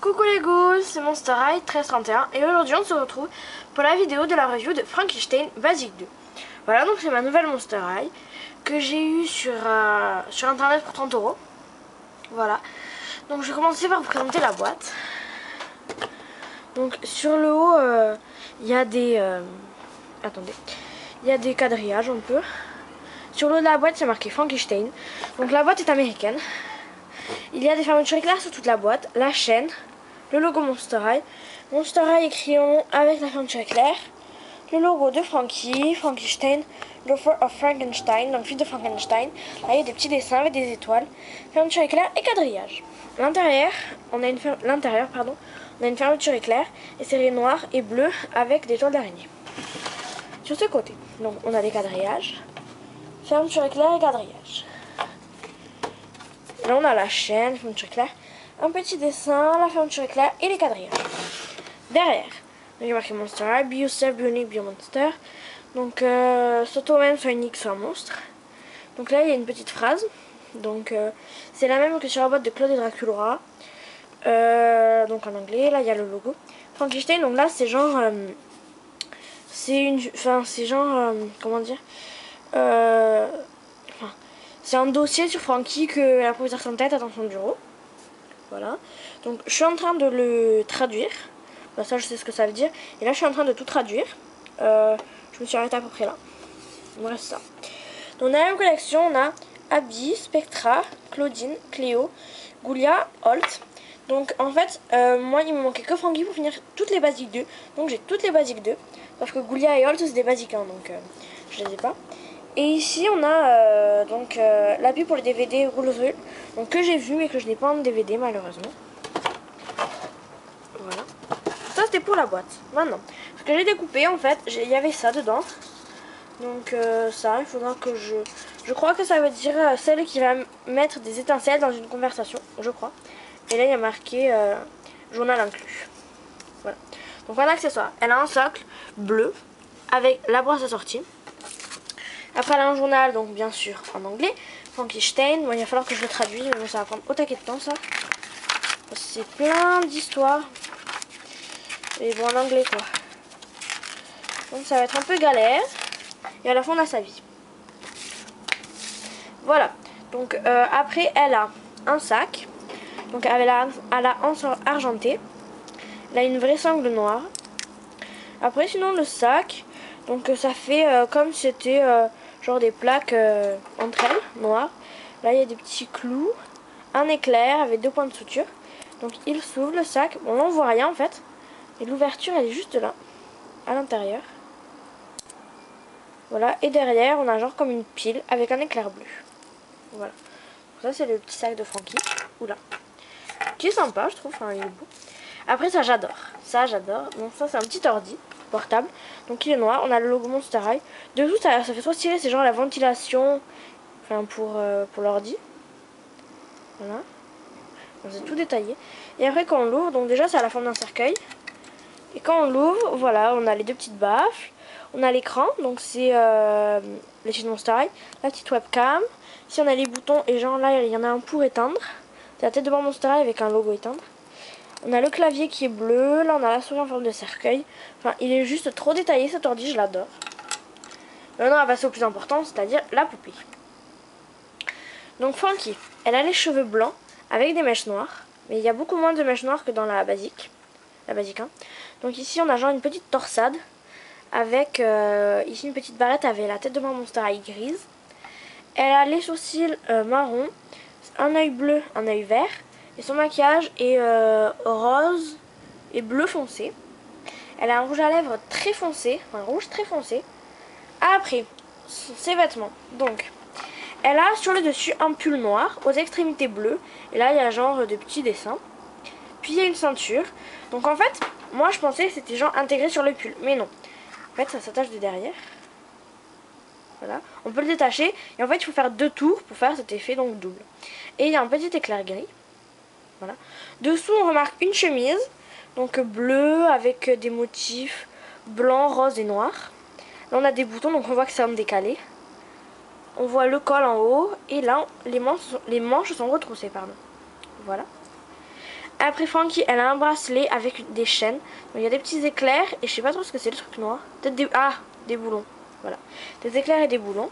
Coucou les gousses, c'est Monster High 1331 et aujourd'hui on se retrouve pour la vidéo de la review de Frankenstein Basic 2. Voilà, donc c'est ma nouvelle Monster High que j'ai eue sur internet pour 30 €. Voilà, donc je vais commencer par vous présenter la boîte. Donc sur le haut, il y a des... attendez, il y a des quadrillages un peu. Sur le haut de la boîte c'est marqué Frankenstein. Donc la boîte est américaine. Il y a des fermetures éclairs sur toute la boîte, la chaîne, le logo Monster High écrit en long avec la fermeture éclair, le logo de Frankie, Frankenstein, l'offer of Frankenstein, donc fils de Frankenstein. Là il y a des petits dessins avec des étoiles, fermeture éclair et quadrillage. L'intérieur, on a une fermeture éclair et c'est noir et bleu avec des toiles d'araignée. Sur ce côté, donc on a des quadrillages, fermeture éclair et quadrillage. Là on a la chaîne, la fermeture éclair, un petit dessin, la fermeture éclair et les quadrillages. Derrière, il y a marqué Monster High, Be Yourself, Be Unique, Be a Monster. Donc sois toi-même, sois unique, sois un monstre. Donc là il y a une petite phrase. Donc c'est la même que sur la boîte de Claude et Dracula. Donc en anglais, là il y a le logo. Frankenstein, donc là c'est genre... comment dire, c'est un dossier sur Frankie que la professeure sans tête a dans son bureau. Voilà. Donc je suis en train de le traduire. Bah, ça je sais ce que ça veut dire. Et là je suis en train de tout traduire. Je me suis arrêtée à peu près là. Voilà ça. Donc dans la même collection on a Abby, Spectra, Claudine, Cléo, Goulia, Holt. Donc en fait moi il me manquait que Frankie pour finir toutes les basiques 2. Donc j'ai toutes les basiques 2. Sauf que Goulia et Holt c'est des basiques 1. Donc je les ai pas. Et ici on a l'appui pour le DVD Rules, donc que j'ai vu mais que je n'ai pas en DVD malheureusement. Voilà. Ça c'était pour la boîte. Maintenant, ce que j'ai découpé en fait, il y avait ça dedans. Donc ça, il faudra que je crois que ça veut dire celle qui va mettre des étincelles dans une conversation, je crois. Et là il y a marqué journal inclus. Voilà. Donc un accessoire. Elle a un socle bleu avec la brosse à sortie. Après elle a un journal, donc bien sûr en anglais, Frankenstein. Bon, il va falloir que je le traduise, mais bon, ça va prendre au taquet de temps ça. C'est plein d'histoires. Et bon en anglais quoi. Donc ça va être un peu galère. Et à la fin on a sa vie. Voilà. Donc après elle a un sac. Donc elle a anse argentée. Elle a une vraie sangle noire. Après sinon le sac, donc ça fait comme si c'était... genre des plaques entre elles, noires. Là il y a des petits clous, un éclair avec 2 points de suture. Donc il s'ouvre le sac. Bon là on voit rien en fait. Et l'ouverture elle est juste là, à l'intérieur. Voilà, et derrière on a genre comme une pile avec un éclair bleu. Voilà. Donc ça c'est le petit sac de Frankie. Oula. Qui est sympa je trouve, enfin il est beau. Après ça j'adore. Ça j'adore. Donc ça c'est un petit ordi portable. Donc il est noir, on a le logo Monster High. Dessous ça fait trop stylé, c'est genre la ventilation, enfin pour l'ordi. Voilà. C'est tout détaillé. Et après quand on l'ouvre, donc déjà c'est à la forme d'un cercueil. Et quand on l'ouvre, voilà, on a les 2 petites baffles. On a l'écran, donc c'est les chiffres Monster High. La petite webcam. Ici on a les boutons et genre là il y en a un pour éteindre. C'est la tête de bord Monster High avec un logo éteindre. On a le clavier qui est bleu, là on a la souris en forme de cercueil. Enfin il est juste trop détaillé cet ordi, je l'adore. Maintenant on va passer au plus important, c'est-à-dire la poupée. Donc Frankie, elle a les cheveux blancs avec des mèches noires. Mais il y a beaucoup moins de mèches noires que dans la basique 1. Donc ici on a genre une petite torsade. Avec ici une petite barrette avec la tête de Monster High grise. Elle a les sourcils marron, un œil bleu, un œil vert. Et son maquillage est rose et bleu foncé. Elle a un rouge à lèvres très foncé, un rouge très foncé. Après, ses vêtements. Donc, elle a sur le dessus un pull noir aux extrémités bleues. Et là, il y a genre de petits dessins. Puis il y a une ceinture. Donc en fait, moi je pensais que c'était genre intégré sur le pull. Mais non. En fait, ça s'attache de derrière. Voilà. On peut le détacher. Et en fait, il faut faire 2 tours pour faire cet effet donc double. Et il y a un petit éclair gris. Voilà. Dessous on remarque une chemise, donc bleue avec des motifs blanc, rose et noir. Là on a des boutons, donc on voit que c'est un décalé. On voit le col en haut et là les manches sont retroussées, pardon. Voilà. Après Frankie, elle a un bracelet avec des chaînes. Donc il y a des petits éclairs et je sais pas trop ce que c'est le truc noir. Peut-être des... Ah, des boulons. Voilà. Des éclairs et des boulons.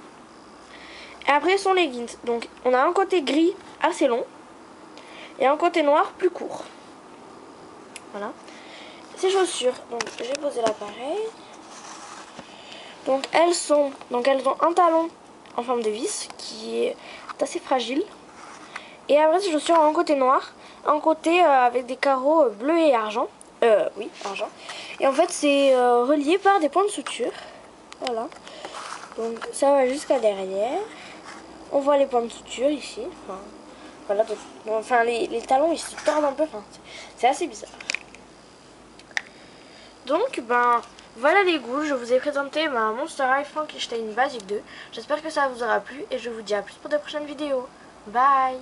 Et après son leggings. Donc on a un côté gris assez long et un côté noir plus court. Voilà. Ses chaussures. Donc j'ai posé l'appareil. Donc elles ont un talon en forme de vis qui est assez fragile. Et après ces chaussures ont un côté noir, un côté avec des carreaux bleus et argent. Oui, argent. Et en fait c'est relié par des points de suture. Voilà. Donc ça va jusqu'à derrière. On voit les points de suture ici. Enfin, voilà. Donc, enfin les talons ils se tordent un peu. Enfin, c'est assez bizarre. Donc ben voilà les goûts, je vous ai présenté ma Monster High Frankenstein Basic 2. J'espère que ça vous aura plu et je vous dis à plus pour de prochaines vidéos. Bye!